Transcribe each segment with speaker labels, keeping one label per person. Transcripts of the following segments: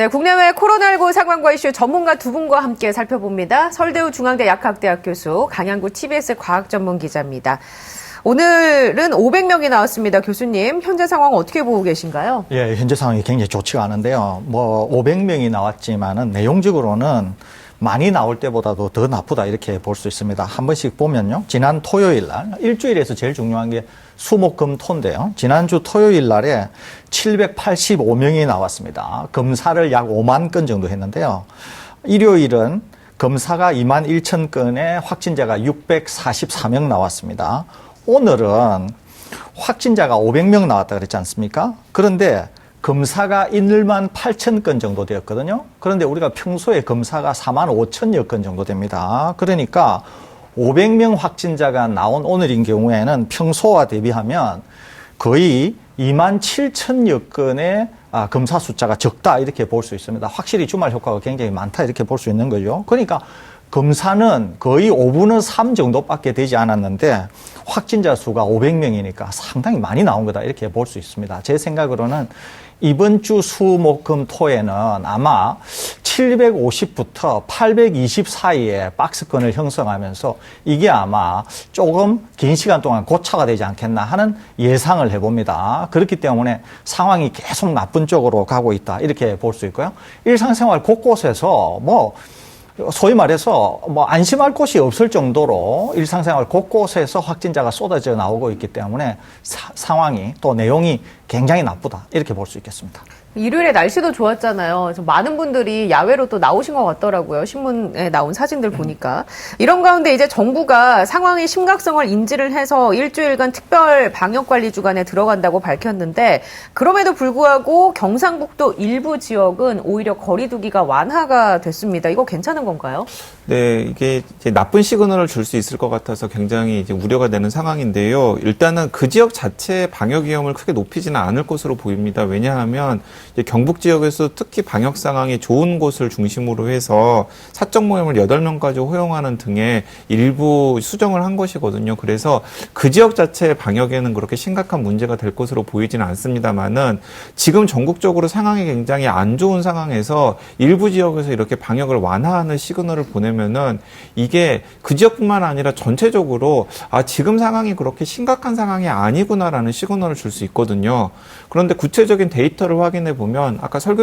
Speaker 1: 네, 국내외 코로나19 상황과 이슈 전문가 두 분과 함께 살펴봅니다. 설대우 중앙대 약학대학 교수, 강양구 TBS 과학전문기자입니다. 오늘은 500명이 나왔습니다. 교수님, 현재 상황 어떻게 보고 계신가요?
Speaker 2: 예, 현재 상황이 굉장히 좋지가 않은데요. 500명이 나왔지만은 내용적으로는 많이 나올 때보다도 더 나쁘다 이렇게 볼 수 있습니다. 한 번씩 보면요. 지난 토요일 날, 일주일에서 제일 중요한 게 수목금토인데요. 지난주 토요일 날에 785명이 나왔습니다. 검사를 약 5만 건 정도 했는데요. 일요일은 검사가 2만 1천 건에 확진자가 644명 나왔습니다. 오늘은 확진자가 500명 나왔다 그랬지 않습니까? 그런데 검사가 1만 8천 건 정도 되었거든요. 그런데 우리가 평소에 검사가 4만 5천여 건 정도 됩니다. 그러니까 500명 확진자가 나온 오늘인 경우에는 평소와 대비하면 거의 2만 7천여 건의 검사 숫자가 적다 이렇게 볼 수 있습니다. 확실히 주말 효과가 굉장히 많다 이렇게 볼 수 있는 거죠. 그러니까 검사는 거의 5분의 3 정도밖에 되지 않았는데 확진자 수가 500명이니까 상당히 많이 나온 거다 이렇게 볼 수 있습니다. 제 생각으로는 이번 주 수, 목, 금, 토에는 아마 750부터 820 사이에 박스권을 형성하면서 이게 아마 조금 긴 시간 동안 고차가 되지 않겠나 하는 예상을 해봅니다. 그렇기 때문에 상황이 계속 나쁜 쪽으로 가고 있다 이렇게 볼 수 있고요. 일상생활 곳곳에서 소위 말해서 안심할 곳이 없을 정도로 일상생활 곳곳에서 확진자가 쏟아져 나오고 있기 때문에 상황이 또 내용이 굉장히 나쁘다 이렇게 볼 수 있겠습니다.
Speaker 1: 일요일에 날씨도 좋았잖아요. 그래서 많은 분들이 야외로 또 나오신 것 같더라고요. 신문에 나온 사진들 보니까. 이런 가운데 이제 정부가 상황의 심각성을 인지를 해서 일주일간 특별 방역관리 주간에 들어간다고 밝혔는데 그럼에도 불구하고 경상북도 일부 지역은 오히려 거리두기가 완화가 됐습니다. 이거 괜찮은 건가요?
Speaker 3: 네, 이게 이제 나쁜 시그널을 줄 수 있을 것 같아서 굉장히 이제 우려가 되는 상황인데요. 일단은 그 지역 자체의 방역 위험을 크게 높이지는 않을 것으로 보입니다. 왜냐하면 이제 경북 지역에서 특히 방역 상황이 좋은 곳을 중심으로 해서 사적 모임을 8명까지 허용하는 등의 일부 수정을 한 것이거든요. 그래서 그 지역 자체의 방역에는 그렇게 심각한 문제가 될 것으로 보이지는 않습니다만은 지금 전국적으로 상황이 굉장히 안 좋은 상황에서 일부 지역에서 이렇게 방역을 완화하는 시그널을 보내면은 이게 그 지역뿐만 아니라 전체적으로 지금 상황이 그렇게 심각한 상황이 아니구나라는 시그널을 줄 수 있거든요. 그런데 구체적인 데이터를 확인해 보면 아까 설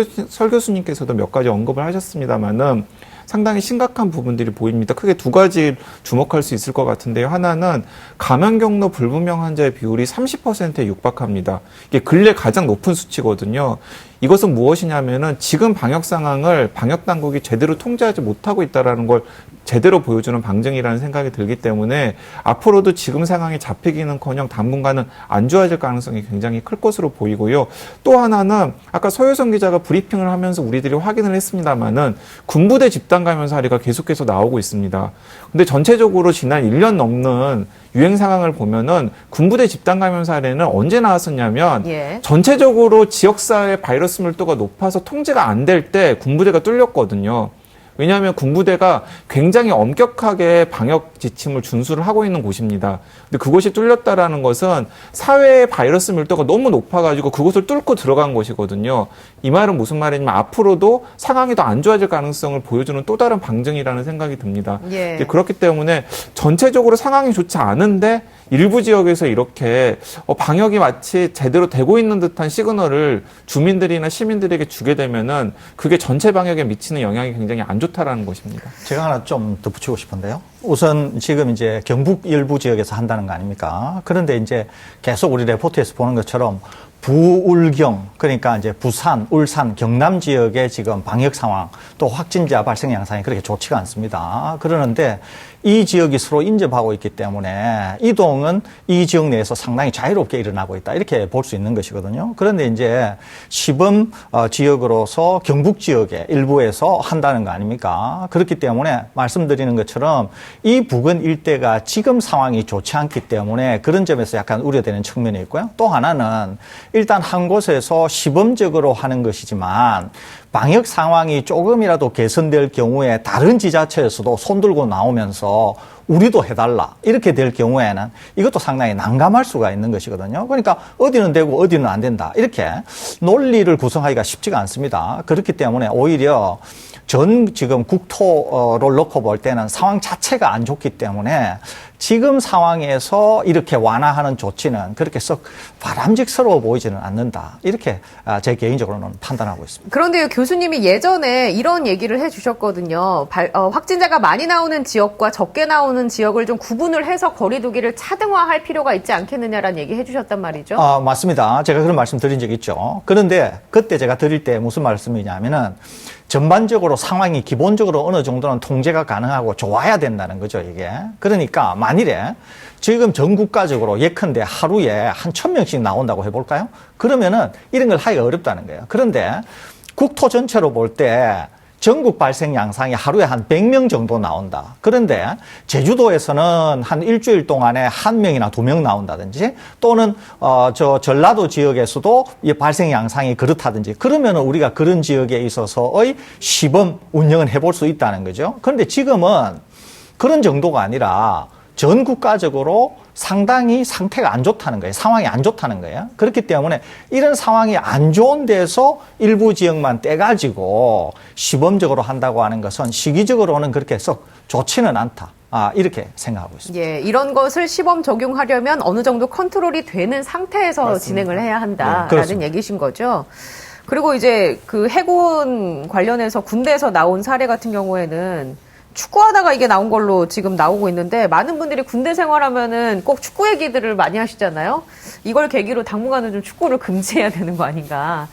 Speaker 3: 교수님께서도 몇 가지 언급을 하셨습니다만은 상당히 심각한 부분들이 보입니다. 크게 두 가지 주목할 수 있을 것 같은데요. 하나는 감염 경로 불분명 환자의 비율이 30%에 육박합니다. 이게 근래 가장 높은 수치거든요. 이것은 무엇이냐면은 지금 방역 상황을 방역 당국이 제대로 통제하지 못하고 있다라는 걸 제대로 보여주는 방증이라는 생각이 들기 때문에 앞으로도 지금 상황이 잡히기는커녕 당분간은 안 좋아질 가능성이 굉장히 클 것으로 보이고요. 또 하나는 아까 서효선 기자가 브리핑을 하면서 우리들이 확인을 했습니다만은 군부대 집단 감염 사례가 계속해서 나오고 있습니다. 근데 전체적으로 지난 1년 넘는 유행 상황을 보면은 군부대 집단 감염 사례는 언제 나왔었냐면 전체적으로 지역사회 바이러스 밀도가 높아서 통제가 안 될 때 군부대가 뚫렸거든요. 왜냐하면 군부대가 굉장히 엄격하게 방역 지침을 준수를 하고 있는 곳입니다. 근데 그곳이 뚫렸다라는 것은 사회의 바이러스 밀도가 너무 높아가지고 그곳을 뚫고 들어간 것이거든요. 이 말은 무슨 말이냐면 앞으로도 상황이 더 안 좋아질 가능성을 보여주는 또 다른 방증이라는 생각이 듭니다. 그렇기 때문에 전체적으로 상황이 좋지 않은데 일부 지역에서 이렇게 방역이 마치 제대로 되고 있는 듯한 시그널을 주민들이나 시민들에게 주게 되면은 그게 전체 방역에 미치는 영향이 굉장히 안 좋다라는 것입니다.
Speaker 2: 제가 하나 좀 덧붙이고 싶은데요. 우선 지금 이제 경북 일부 지역에서 한다는 거 아닙니까? 그런데 이제 계속 우리 레포트에서 보는 것처럼 부울경, 그러니까 이제 부산, 울산, 경남 지역의 지금 방역 상황, 또 확진자 발생 양상이 그렇게 좋지가 않습니다. 그러는데 이 지역이 서로 인접하고 있기 때문에 이동은 이 지역 내에서 상당히 자유롭게 일어나고 있다. 이렇게 볼 수 있는 것이거든요. 그런데 이제 시범 지역으로서 경북 지역의 일부에서 한다는 거 아닙니까? 그렇기 때문에 말씀드리는 것처럼 이 부근 일대가 지금 상황이 좋지 않기 때문에 그런 점에서 약간 우려되는 측면이 있고요. 또 하나는 일단 한 곳에서 시범적으로 하는 것이지만 방역 상황이 조금이라도 개선될 경우에 다른 지자체에서도 손들고 나오면서 우리도 해달라 이렇게 될 경우에는 이것도 상당히 난감할 수가 있는 것이거든요. 그러니까 어디는 되고 어디는 안 된다 이렇게 논리를 구성하기가 쉽지가 않습니다. 그렇기 때문에 오히려 지금 국토를 놓고 볼 때는 상황 자체가 안 좋기 때문에 지금 상황에서 이렇게 완화하는 조치는 그렇게 썩 바람직스러워 보이지는 않는다. 이렇게 제 개인적으로는 판단하고 있습니다.
Speaker 1: 그런데 교수님이 예전에 이런 얘기를 해주셨거든요. 확진자가 많이 나오는 지역과 적게 나오는 지역을 좀 구분을 해서 거리두기를 차등화할 필요가 있지 않겠느냐라는 얘기 해주셨단 말이죠.
Speaker 2: 맞습니다. 제가 그런 말씀 드린 적 있죠. 그런데 그때 제가 드릴 때 무슨 말씀이냐면은 전반적으로 상황이 기본적으로 어느 정도는 통제가 가능하고 좋아야 된다는 거죠, 이게. 그러니까 만일에 지금 전국가적으로 예컨대 하루에 한 1,000명씩 나온다고 해볼까요? 그러면은 이런 걸 하기가 어렵다는 거예요. 그런데 국토 전체로 볼 때 전국 발생 양상이 하루에 한 100명 정도 나온다. 그런데 제주도에서는 한 일주일 동안에 1명이나 2명 나온다든지 또는 전라도 지역에서도 이 발생 양상이 그렇다든지 그러면은 우리가 그런 지역에 있어서의 시범 운영을 해볼 수 있다는 거죠. 그런데 지금은 그런 정도가 아니라 전 국가적으로 상당히 상태가 안 좋다는 거예요. 상황이 안 좋다는 거예요. 그렇기 때문에 이런 상황이 안 좋은 데서 일부 지역만 떼가지고 시범적으로 한다고 하는 것은 시기적으로는 그렇게 썩 좋지는 않다. 이렇게 생각하고 있습니다.
Speaker 1: 예, 이런 것을 시범 적용하려면 어느 정도 컨트롤이 되는 상태에서
Speaker 3: 맞습니다.
Speaker 1: 진행을 해야 한다라는
Speaker 2: 그렇습니다.
Speaker 1: 얘기신 거죠. 그리고 이제 그 해군 관련해서 군대에서 나온 사례 같은 경우에는 축구하다가 이게 나온 걸로 지금 나오고 있는데 많은 분들이 군대 생활하면은 꼭 축구 얘기들을 많이 하시잖아요. 이걸 계기로 당분간은 좀 축구를 금지해야 되는 거 아닌가.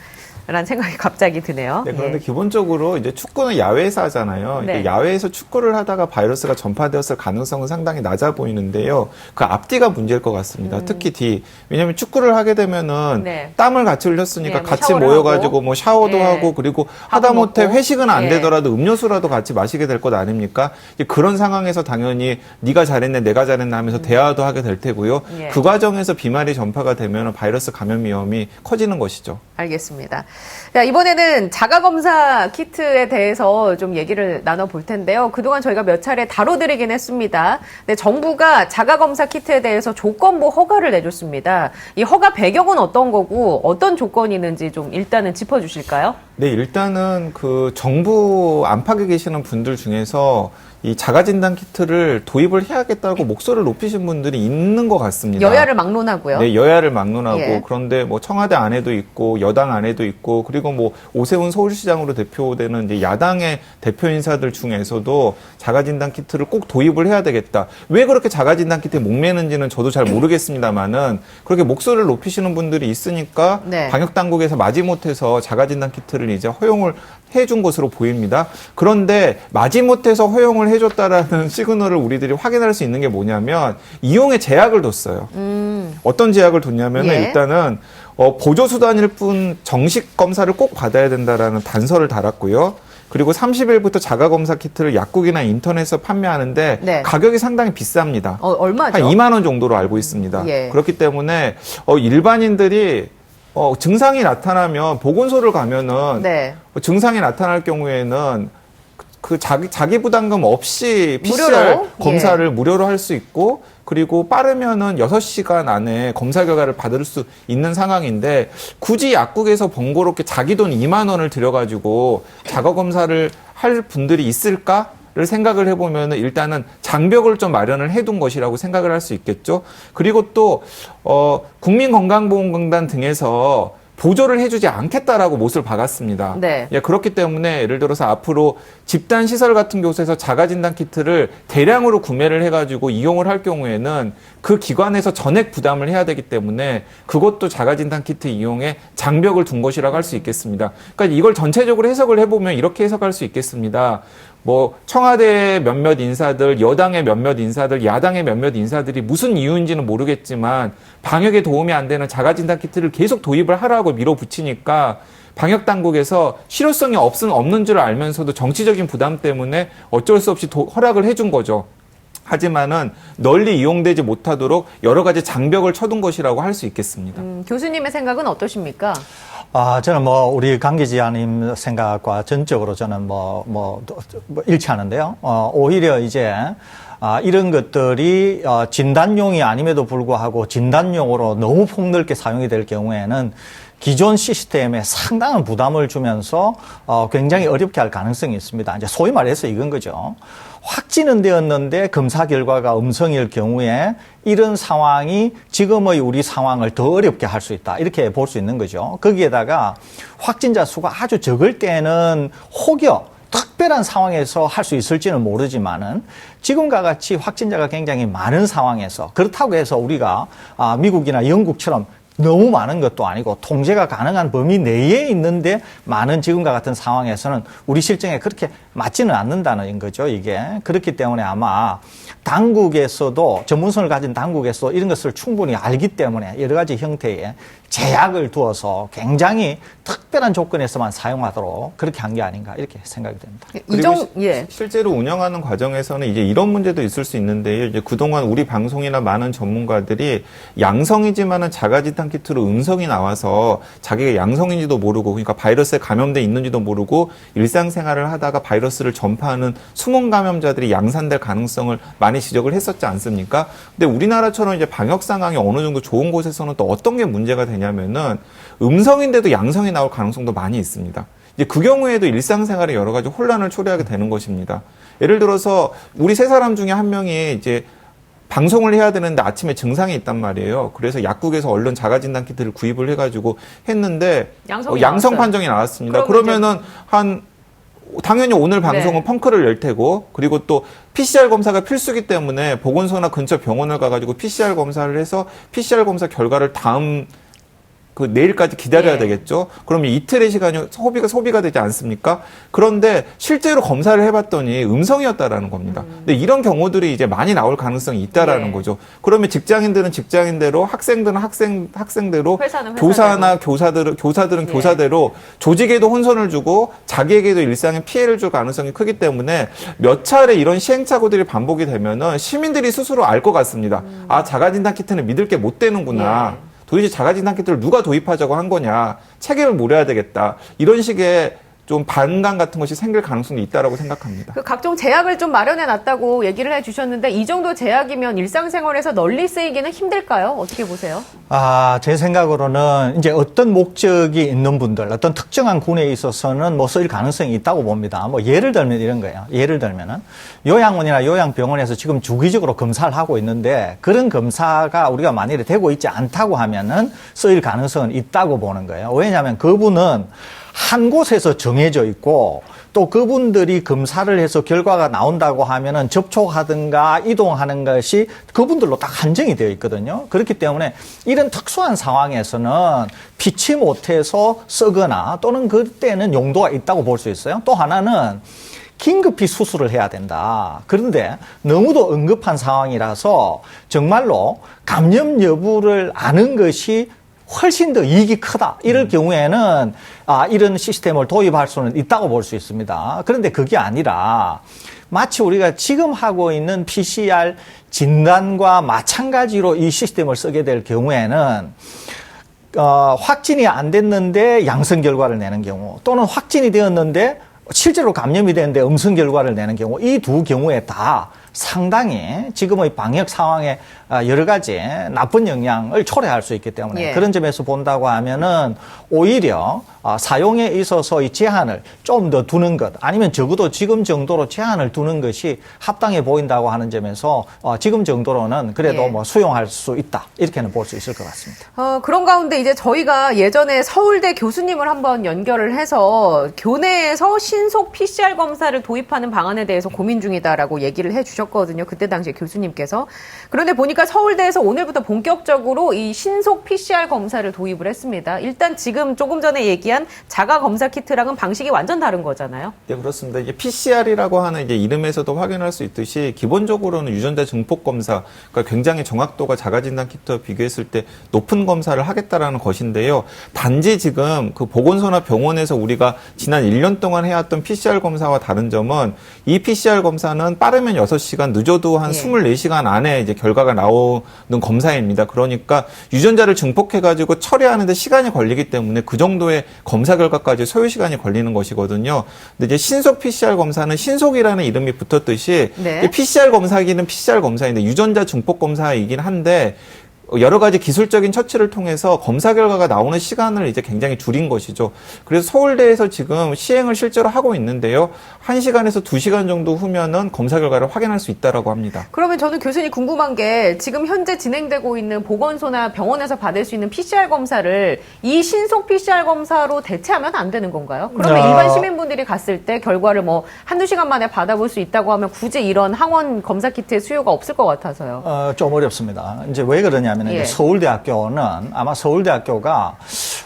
Speaker 1: 라는 생각이 갑자기 드네요.
Speaker 3: 네, 그런데
Speaker 1: 예.
Speaker 3: 기본적으로 이제 축구는 야외에서 하잖아요.
Speaker 1: 네.
Speaker 3: 야외에서 축구를 하다가 바이러스가 전파되었을 가능성은 상당히 낮아 보이는데요. 그 앞뒤가 문제일 것 같습니다. 특히 뒤. 왜냐하면 축구를 하게 되면은
Speaker 1: 네.
Speaker 3: 땀을 같이 흘렸으니까
Speaker 1: 네, 뭐
Speaker 3: 같이
Speaker 1: 샤워를
Speaker 3: 모여가지고
Speaker 1: 하고.
Speaker 3: 뭐 샤워도
Speaker 1: 예.
Speaker 3: 하고 그리고
Speaker 1: 밥도
Speaker 3: 하다못해
Speaker 1: 먹고.
Speaker 3: 회식은 안
Speaker 1: 예.
Speaker 3: 되더라도 음료수라도 같이 마시게 될 것 아닙니까? 그런 상황에서 당연히 네가 잘했네, 내가 잘했네 하면서 대화도 하게 될 테고요.
Speaker 1: 예.
Speaker 3: 그 과정에서 비말이 전파가 되면 바이러스 감염 위험이 커지는 것이죠.
Speaker 1: 알겠습니다. 자, 이번에는 자가검사 키트에 대해서 좀 얘기를 나눠볼 텐데요. 그동안 저희가 몇 차례 다뤄드리긴 했습니다. 근데 정부가 자가검사 키트에 대해서 조건부 허가를 내줬습니다. 이 허가 배경은 어떤 거고 어떤 조건이 있는지 좀 일단은 짚어주실까요?
Speaker 3: 네, 일단은 그 정부 안팎에 계시는 분들 중에서 이 자가진단 키트를 도입을 해야겠다고 목소리를 높이신 분들이 있는 것 같습니다.
Speaker 1: 여야를 막론하고요.
Speaker 3: 네, 여야를 막론하고
Speaker 1: 예.
Speaker 3: 그런데 뭐 청와대 안에도 있고 여당 안에도 있고 그리고 뭐 오세훈 서울시장으로 대표되는 이제 야당의 대표 인사들 중에서도 자가진단 키트를 꼭 도입을 해야 되겠다. 왜 그렇게 자가진단 키트에 목매는지는 저도 잘 모르겠습니다만은 그렇게 목소리를 높이시는 분들이 있으니까
Speaker 1: 네.
Speaker 3: 방역 당국에서 마지못해서 자가진단 키트를 이제 허용을 해준 것으로 보입니다. 그런데 마지못해서 허용을 해줬다라는 시그널을 우리들이 확인할 수 있는 게 뭐냐면 이용에 제약을 뒀어요. 어떤 제약을 뒀냐면
Speaker 1: 예.
Speaker 3: 일단은 보조수단일 뿐 정식 검사를 꼭 받아야 된다라는 단서를 달았고요. 그리고 30일부터 자가검사 키트를 약국이나 인터넷에서 판매하는데
Speaker 1: 네.
Speaker 3: 가격이 상당히 비쌉니다.
Speaker 1: 얼마죠?
Speaker 3: 한 2만 원 정도로 알고 있습니다.
Speaker 1: 예.
Speaker 3: 그렇기 때문에 일반인들이 증상이 나타나면 보건소를 가면은
Speaker 1: 네.
Speaker 3: 증상이 나타날 경우에는 그 자기 부담금 없이 PCR
Speaker 1: 무료로?
Speaker 3: 검사를 무료로 할 수 있고 그리고 빠르면은 6시간 안에 검사 결과를 받을 수 있는 상황인데 굳이 약국에서 번거롭게 자기 돈 2만 원을 들여가지고 자가 검사를 할 분들이 있을까? 를 생각을 해보면은 일단은 장벽을 좀 마련을 해둔 것이라고 생각을 할 수 있겠죠. 그리고 또 국민건강보험공단 등에서 보조를 해주지 않겠다라고 못을 박았습니다.
Speaker 1: 네.
Speaker 3: 예, 그렇기 때문에 예를 들어서 앞으로 집단 시설 같은 곳에서 자가진단 키트를 대량으로 구매를 해가지고 이용을 할 경우에는 그 기관에서 전액 부담을 해야 되기 때문에 그것도 자가진단 키트 이용에 장벽을 둔 것이라고 할 수 있겠습니다. 그러니까 이걸 전체적으로 해석을 해보면 이렇게 해석할 수 있겠습니다. 뭐 청와대 몇몇 인사들, 여당의 몇몇 인사들, 야당의 몇몇 인사들이 무슨 이유인지는 모르겠지만 방역에 도움이 안 되는 자가진단 키트를 계속 도입을 하라고 밀어붙이니까 방역 당국에서 실효성이 없는 줄 알면서도 정치적인 부담 때문에 어쩔 수 없이 허락을 해준 거죠. 하지만은 널리 이용되지 못하도록 여러 가지 장벽을 쳐둔 것이라고 할 수 있겠습니다.
Speaker 1: 교수님의 생각은 어떠십니까?
Speaker 2: 저는 우리 강기지아님 생각과 전적으로 저는 일치하는데요. 오히려 이제, 이런 것들이, 진단용이 아님에도 불구하고 진단용으로 너무 폭넓게 사용이 될 경우에는 기존 시스템에 상당한 부담을 주면서, 굉장히 어렵게 할 가능성이 있습니다. 이제 소위 말해서 이건 거죠. 확진은 되었는데 검사 결과가 음성일 경우에 이런 상황이 지금의 우리 상황을 더 어렵게 할 수 있다. 이렇게 볼 수 있는 거죠. 거기에다가 확진자 수가 아주 적을 때는 혹여 특별한 상황에서 할 수 있을지는 모르지만은 지금과 같이 확진자가 굉장히 많은 상황에서 그렇다고 해서 우리가 미국이나 영국처럼 너무 많은 것도 아니고 통제가 가능한 범위 내에 있는데 많은 지금과 같은 상황에서는 우리 실정에 그렇게 맞지는 않는다는 거죠, 이게. 그렇기 때문에 아마 당국에서도 전문성을 가진 당국에서 이런 것을 충분히 알기 때문에 여러 가지 형태의 제약을 두어서 굉장히 특별한 조건에서만 사용하도록 그렇게 한 게 아닌가 이렇게 생각이 됩니다.
Speaker 3: 그리고 실제로 운영하는 과정에서는 이제 이런 문제도 있을 수 있는데요. 이제 그동안 우리 방송이나 많은 전문가들이 양성이지만은 자가진단 키트로 음성이 나와서 자기가 양성인지도 모르고 그러니까 바이러스에 감염돼 있는지도 모르고 일상생활을 하다가 바이러스를 전파하는 숨은 감염자들이 양산될 가능성을 많이 지적을 했었지 않습니까? 근데 우리나라처럼 이제 방역 상황이 어느 정도 좋은 곳에서는 또 어떤 게 문제가 되냐면은 음성인데도 양성이 나올 가능성도 많이 있습니다. 이제 그 경우에도 일상생활에 여러 가지 혼란을 초래하게 되는 것입니다. 예를 들어서 우리 세 사람 중에 한 명이 이제 방송을 해야 되는데 아침에 증상이 있단 말이에요. 그래서 약국에서 얼른 자가진단 키트를 구입을 해가지고 했는데 양성 판정이 나왔습니다. 그러면은 당연히 오늘 방송은 펑크를 낼 테고 그리고 또 PCR 검사가 필수기 때문에 보건소나 근처 병원을 가가지고 PCR 검사를 해서 PCR 검사 결과를 다음 내일까지 기다려야 되겠죠. 그러면 이틀의 시간이 소비가 되지 않습니까? 그런데 실제로 검사를 해봤더니 음성이었다라는 겁니다. 근데 이런 경우들이 이제 많이 나올 가능성이 있다라는 거죠. 그러면 직장인들은 직장인대로, 학생들은 학생대로, 교사나 교사들은 교사대로 조직에도 혼선을 주고 자기에게도 일상에 피해를 줄 가능성이 크기 때문에 몇 차례 이런 시행착오들이 반복이 되면은 시민들이 스스로 알 것 같습니다. 자가진단 키트는 믿을 게 못 되는구나. 도대체 자가진단 키트를 누가 도입하자고 한 거냐. 책임을 물어야 되겠다. 이런 식의 좀 반감 같은 것이 생길 가능성이 있다라고 생각합니다.
Speaker 1: 각종 제약을 좀 마련해 놨다고 얘기를 해 주셨는데 이 정도 제약이면 일상생활에서 널리 쓰이기는 힘들까요? 어떻게 보세요?
Speaker 2: 제 생각으로는 이제 어떤 목적이 있는 분들, 어떤 특정한 군에 있어서는 쓰일 가능성이 있다고 봅니다. 예를 들면 이런 거예요. 예를 들면은 요양원이나 요양병원에서 지금 주기적으로 검사를 하고 있는데 그런 검사가 우리가 만일에 되고 있지 않다고 하면은 쓰일 가능성은 있다고 보는 거예요. 왜냐하면 그분은 한 곳에서 정해져 있고 또 그분들이 검사를 해서 결과가 나온다고 하면은 접촉하든가 이동하는 것이 그분들로 딱 한정이 되어 있거든요. 그렇기 때문에 이런 특수한 상황에서는 피치 못해서 쓰거나 또는 그때는 용도가 있다고 볼 수 있어요. 또 하나는 긴급히 수술을 해야 된다. 그런데 너무도 응급한 상황이라서 정말로 감염 여부를 아는 것이 훨씬 더 이익이 크다. 이럴 경우에는 이런 시스템을 도입할 수는 있다고 볼 수 있습니다. 그런데 그게 아니라 마치 우리가 지금 하고 있는 PCR 진단과 마찬가지로 이 시스템을 쓰게 될 경우에는 확진이 안 됐는데 양성 결과를 내는 경우 또는 확진이 되었는데 실제로 감염이 됐는데 음성 결과를 내는 경우 이 두 경우에 다 상당히 지금의 방역 상황에 여러 가지 나쁜 영향을 초래할 수 있기 때문에 그런 점에서 본다고 하면은 오히려 사용에 있어서의 제한을 좀 더 두는 것 아니면 적어도 지금 정도로 제한을 두는 것이 합당해 보인다고 하는 점에서 지금 정도로는 그래도 수용할 수 있다 이렇게는 볼 수 있을 것 같습니다.
Speaker 1: 그런 가운데 이제 저희가 예전에 서울대 교수님을 한번 연결을 해서 교내에서 신속 PCR 검사를 도입하는 방안에 대해서 고민 중이다라고 얘기를 해주셨거든요. 그때 당시에 교수님께서. 그런데 보니까 서울대에서 오늘부터 본격적으로 이 신속 PCR 검사를 도입을 했습니다. 일단 지금 조금 전에 얘기한 자가 검사 키트랑은 방식이 완전 다른 거잖아요.
Speaker 3: 네, 그렇습니다. 이제 PCR이라고 하는 이제 이름에서도 확인할 수 있듯이 기본적으로는 유전자 증폭 검사, 그러니까 굉장히 정확도가 자가진단 키트와 비교했을 때 높은 검사를 하겠다라는 것인데요. 단지 지금 그 보건소나 병원에서 우리가 지난 1년 동안 해왔던 해놨던 PCR 검사와 다른 점은 이 PCR 검사는 빠르면 6시간, 늦어도 한 24시간 안에 이제 결과가 나오는 검사입니다. 그러니까 유전자를 증폭해가지고 처리하는데 시간이 걸리기 때문에 그 정도의 검사 결과까지 소요 시간이 걸리는 것이거든요. 근데 이제 신속 PCR 검사는 신속이라는 이름이 붙었듯이
Speaker 1: 네.
Speaker 3: PCR 검사기는 PCR 검사인데 유전자 증폭 검사이긴 한데 여러 가지 기술적인 처치를 통해서 검사 결과가 나오는 시간을 이제 굉장히 줄인 것이죠. 그래서 서울대에서 지금 시행을 실제로 하고 있는데요. 1시간에서 2시간 정도 후면은 검사 결과를 확인할 수 있다라고 합니다.
Speaker 1: 그러면 저는 교수님 궁금한 게 지금 현재 진행되고 있는 보건소나 병원에서 받을 수 있는 PCR 검사를 이 신속 PCR 검사로 대체하면 안 되는 건가요? 그러면 일반 시민분들이 갔을 때 결과를 뭐 한두 시간 만에 받아볼 수 있다고 하면 굳이 이런 항원 검사 키트의 수요가 없을 것 같아서요.
Speaker 2: 좀 어렵습니다. 이제 왜 그러냐면
Speaker 1: 예.
Speaker 2: 서울대학교는 아마 서울대학교가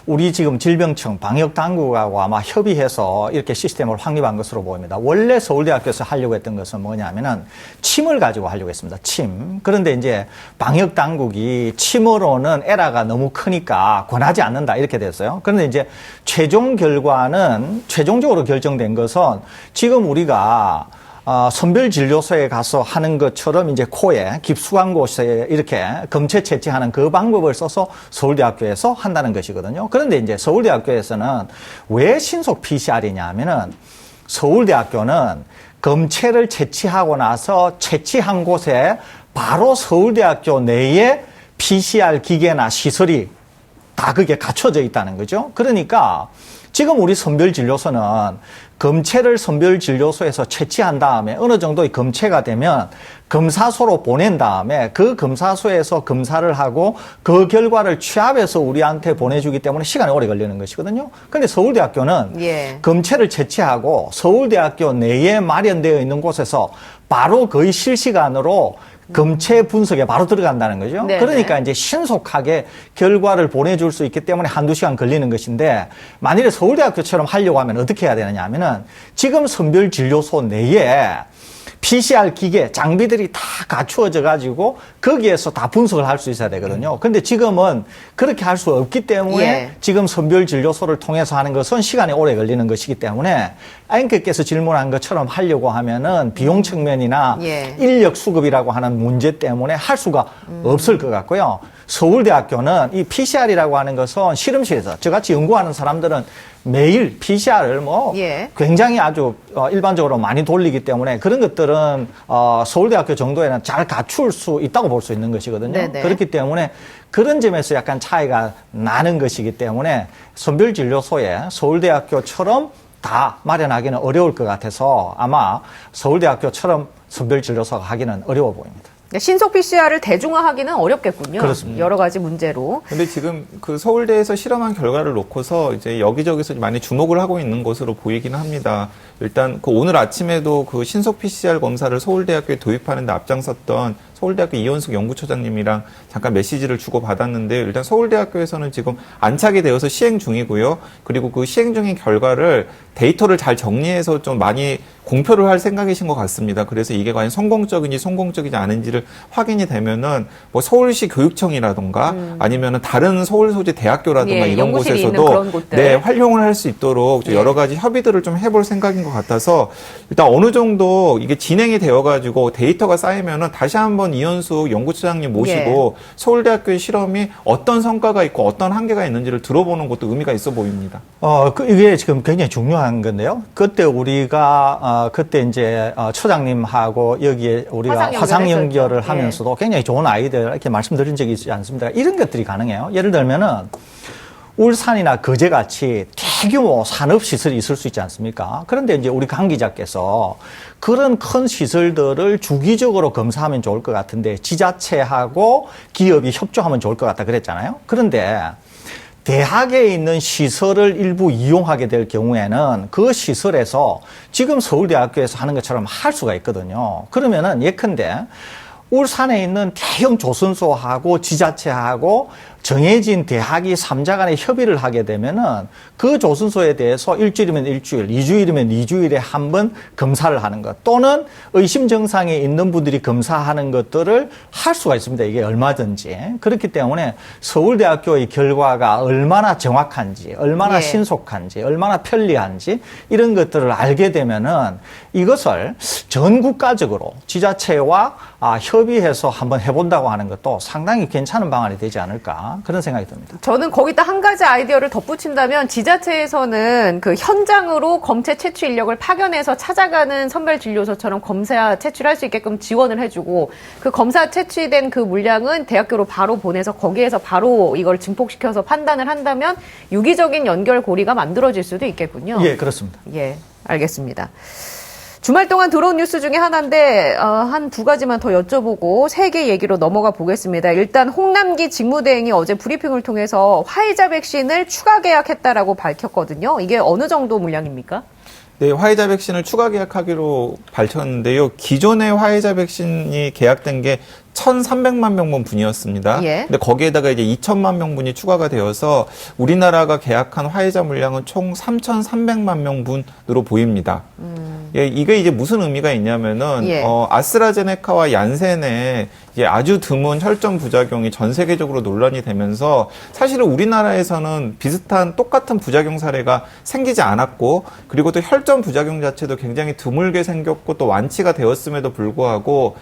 Speaker 2: 우리 지금 질병청 방역당국하고 아마 협의해서 이렇게 시스템을 확립한 것으로 보입니다. 원래 서울대학교에서 하려고 했던 것은 뭐냐면은 침을 가지고 하려고 했습니다. 침. 그런데 이제 방역당국이 침으로는 에러가 너무 크니까 권하지 않는다 이렇게 됐어요. 그런데 이제 최종 결과는 최종적으로 결정된 것은 지금 우리가 선별진료소에 가서 하는 것처럼 이제 코에 깊숙한 곳에 이렇게 검체 채취하는 그 방법을 써서 서울대학교에서 한다는 것이거든요. 그런데 이제 서울대학교에서는 왜 신속 PCR이냐 하면은 서울대학교는 검체를 채취하고 나서 채취한 곳에 바로 서울대학교 내에 PCR 기계나 시설이 다 그게 갖춰져 있다는 거죠. 그러니까 지금 우리 선별진료소는 검체를 선별진료소에서 채취한 다음에 어느 정도의 검체가 되면 검사소로 보낸 다음에 그 검사소에서 검사를 하고 그 결과를 취합해서 우리한테 보내주기 때문에 시간이 오래 걸리는 것이거든요. 그런데 서울대학교는 검체를 채취하고 서울대학교 내에 마련되어 있는 곳에서 바로 거의 실시간으로 검체 분석에 바로 들어간다는 거죠.
Speaker 1: 네네.
Speaker 2: 그러니까 이제 신속하게 결과를 보내줄 수 있기 때문에 한두 시간 걸리는 것인데 만일에 서울대학교처럼 하려고 하면 어떻게 해야 되느냐 하면은 지금 선별진료소 내에 PCR 기계, 장비들이 다 갖추어져 가지고 거기에서 다 분석을 할 수 있어야 되거든요. 근데 지금은 그렇게 할 수 없기 때문에 지금 선별진료소를 통해서 하는 것은 시간이 오래 걸리는 것이기 때문에 앵커께서 질문한 것처럼 하려고 하면은 비용 측면이나 인력 수급이라고 하는 문제 때문에 할 수가 없을 것 같고요. 서울대학교는 이 PCR이라고 하는 것은 실험실에서 저같이 연구하는 사람들은 매일 PCR을 굉장히 아주 일반적으로 많이 돌리기 때문에 그런 것들은 서울대학교 정도에는 잘 갖출 수 있다고 볼 수 있는 것이거든요.
Speaker 1: 네네.
Speaker 2: 그렇기 때문에 그런 점에서 약간 차이가 나는 것이기 때문에 선별진료소에 서울대학교처럼 다 마련하기는 어려울 것 같아서 아마 서울대학교처럼 선별진료소가 하기는 어려워 보입니다.
Speaker 1: 신속 PCR을 대중화하기는 어렵겠군요.
Speaker 2: 그렇습니다.
Speaker 1: 여러 가지 문제로.
Speaker 3: 근데 지금 그 서울대에서 실험한 결과를 놓고서 이제 여기저기서 많이 주목을 하고 있는 것으로 보이기는 합니다. 일단 그 오늘 아침에도 그 신속 PCR 검사를 서울대학교에 도입하는 데 앞장섰던 서울대학교 이현숙 연구처장님이랑 잠깐 메시지를 주고 받았는데 일단 서울대학교에서는 지금 안착이 되어서 시행 중이고요. 그리고 그 시행 중인 결과를 데이터를 잘 정리해서 좀 많이 공표를 할 생각이신 것 같습니다. 그래서 이게 과연 성공적인지 성공적이지 않은지를 확인이 되면은 뭐 서울시 교육청이라든가 아니면은 다른 서울 소재 대학교라든가 이런 곳에서도 활용을 할 수 있도록 여러 가지 협의들을 좀 해볼 생각인 것 같아서 일단 어느 정도 이게 진행이 되어가지고 데이터가 쌓이면은 다시 한번 이현숙 연구처장님 모시고 서울대학교의 실험이 어떤 성과가 있고 어떤 한계가 있는지를 들어보는 것도 의미가 있어 보입니다.
Speaker 2: 이게 지금 굉장히 중요한 건데요. 그때 우리가 그때 이제 처장님하고 여기에 우리가 화상 연결을 하면서도 굉장히 좋은 아이디어 이렇게 말씀드린 적이 있지 않습니까? 이런 것들이 가능해요. 예를 들면은 울산이나 거제같이 대규모 산업시설이 있을 수 있지 않습니까? 그런데 이제 우리 강 기자께서 그런 큰 시설들을 주기적으로 검사하면 좋을 것 같은데 지자체하고 기업이 협조하면 좋을 것 같다 그랬잖아요. 그런데 대학에 있는 시설을 일부 이용하게 될 경우에는 그 시설에서 지금 서울대학교에서 하는 것처럼 할 수가 있거든요. 그러면은 예컨대 울산에 있는 대형 조선소하고 지자체하고 정해진 대학이 3자 간에 협의를 하게 되면은 그 조선소에 대해서 일주일이면 일주일, 2주일이면 2주일에 한 번 검사를 하는 것, 또는 의심 증상이 있는 분들이 검사하는 것들을 할 수가 있습니다. 이게 얼마든지. 그렇기 때문에 서울대학교의 결과가 얼마나 정확한지, 얼마나
Speaker 1: 예.
Speaker 2: 신속한지, 얼마나 편리한지 이런 것들을 알게 되면은 이것을 전 국가적으로 지자체와 협의해서 한번 해본다고 하는 것도 상당히 괜찮은 방안이 되지 않을까 그런 생각이 듭니다.
Speaker 1: 저는 거기다 한 가지 아이디어를 덧붙인다면 지자체에서는 그 현장으로 검체 채취 인력을 파견해서 찾아가는 선별진료소처럼 검사 채취를 할 수 있게끔 지원을 해주고 그 검사 채취된 그 물량은 대학교로 바로 보내서 거기에서 바로 이걸 증폭시켜서 판단을 한다면 유기적인 연결고리가 만들어질 수도 있겠군요.
Speaker 2: 예, 그렇습니다.
Speaker 1: 예, 알겠습니다. 주말 동안 들어온 뉴스 중에 하나인데 한 두 가지만 더 여쭤보고 세 개 얘기로 넘어가 보겠습니다. 일단 홍남기 직무대행이 어제 브리핑을 통해서 화이자 백신을 추가 계약했다라고 밝혔거든요. 이게 어느 정도 물량입니까?
Speaker 3: 네, 화이자 백신을 추가 계약하기로 밝혔는데요. 기존의 화이자 백신이 계약된 게 1,300만 명분이었습니다.
Speaker 1: 예.
Speaker 3: 근데 거기에다가 이제 2천만 명분이 추가가 되어서 우리나라가 계약한 화이자 물량은 총 3,300만 명분으로 보입니다. 예, 이게 이제 무슨 의미가 있냐면은
Speaker 1: 예.
Speaker 3: 아스트라제네카와 얀센의 이제 아주 드문 혈전 부작용이 전 세계적으로 논란이 되면서 사실은 우리나라에서는 비슷한 똑같은 부작용 사례가 생기지 않았고, 그리고 또 혈전 부작용 자체도 굉장히 드물게 생겼고 또 완치가 되었음에도 불구하고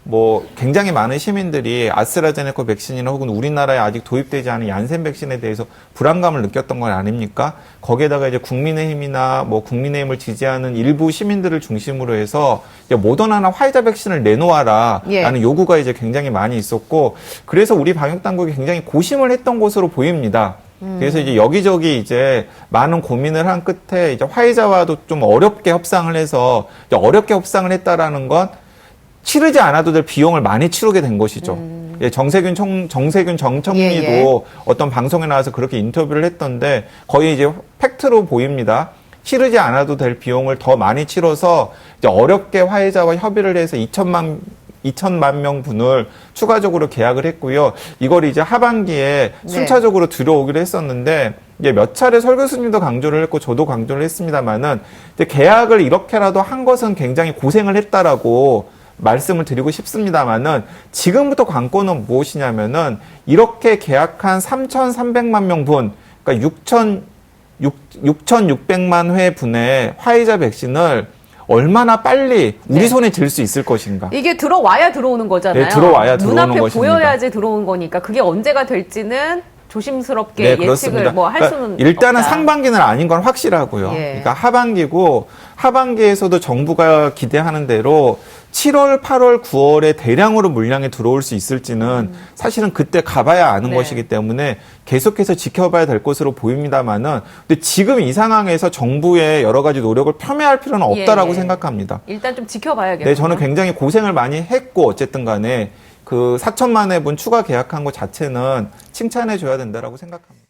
Speaker 3: 뭐 굉장히 많은 시민들이 아스트라제네카 백신이나 혹은 우리나라에 아직 도입되지 않은 얀센 백신에 대해서 불안감을 느꼈던 건 아닙니까? 거기에다가 이제 국민의힘이나 뭐 국민의힘을 지지하는 일부 시민들을 중심으로 해서 이제 모더나나 화이자 백신을 내놓아라라는
Speaker 1: 예.
Speaker 3: 요구가 이제 굉장히 많이 있었고, 그래서 우리 방역 당국이 굉장히 고심을 했던 것으로 보입니다. 그래서 이제 여기저기 이제 많은 고민을 한 끝에 이제 화이자와도 좀 어렵게 협상을 해서 이제 어렵게 협상을 했다라는 건 치르지 않아도 될 비용을 많이 치르게 된 것이죠. 예, 정세균 정청리도
Speaker 1: 예, 예.
Speaker 3: 어떤 방송에 나와서 그렇게 인터뷰를 했던데 거의 이제 팩트로 보입니다. 치르지 않아도 될 비용을 더 많이 치러서 이제 어렵게 화이자와 협의를 해서 2천만 명분을 추가적으로 계약을 했고요. 이걸 이제 하반기에
Speaker 1: 네.
Speaker 3: 순차적으로 들어오기로 했었는데 이제 몇 차례 설 교수님도 강조를 했고 저도 강조를 했습니다만은 이제 계약을 이렇게라도 한 것은 굉장히 고생을 했다라고 말씀을 드리고 싶습니다만은 지금부터 관건은 무엇이냐면은 이렇게 계약한 3,300만 명분, 그러니까 6,600만 회 분의 화이자 백신을 얼마나 빨리 우리
Speaker 1: 네.
Speaker 3: 손에 들 수 있을 것인가.
Speaker 1: 이게 들어와야 들어오는 거잖아요.
Speaker 3: 네, 들어와야 들어오는
Speaker 1: 눈앞에
Speaker 3: 것입니다.
Speaker 1: 보여야지 들어온 거니까 그게 언제가 될지는 조심스럽게
Speaker 3: 네,
Speaker 1: 예측을
Speaker 3: 그렇습니다.
Speaker 1: 뭐 할
Speaker 3: 그러니까
Speaker 1: 수는
Speaker 3: 일단은
Speaker 1: 없다.
Speaker 3: 상반기는 아닌 건 확실하고요.
Speaker 1: 예.
Speaker 3: 그러니까 하반기고 하반기에서도 정부가 기대하는 대로 7월, 8월, 9월에 대량으로 물량이 들어올 수 있을지는 사실은 그때 가봐야 아는
Speaker 1: 네.
Speaker 3: 것이기 때문에 계속해서 지켜봐야 될 것으로 보입니다만은 근데 지금 이 상황에서 정부의 여러 가지 노력을 폄훼할 필요는 없다라고
Speaker 1: 예.
Speaker 3: 생각합니다.
Speaker 1: 일단 좀 지켜봐야겠네요.
Speaker 3: 네, 저는 굉장히 고생을 많이 했고 어쨌든 간에 그 4천만 회분 추가 계약한 것 자체는 칭찬해 줘야 된다라고 생각합니다.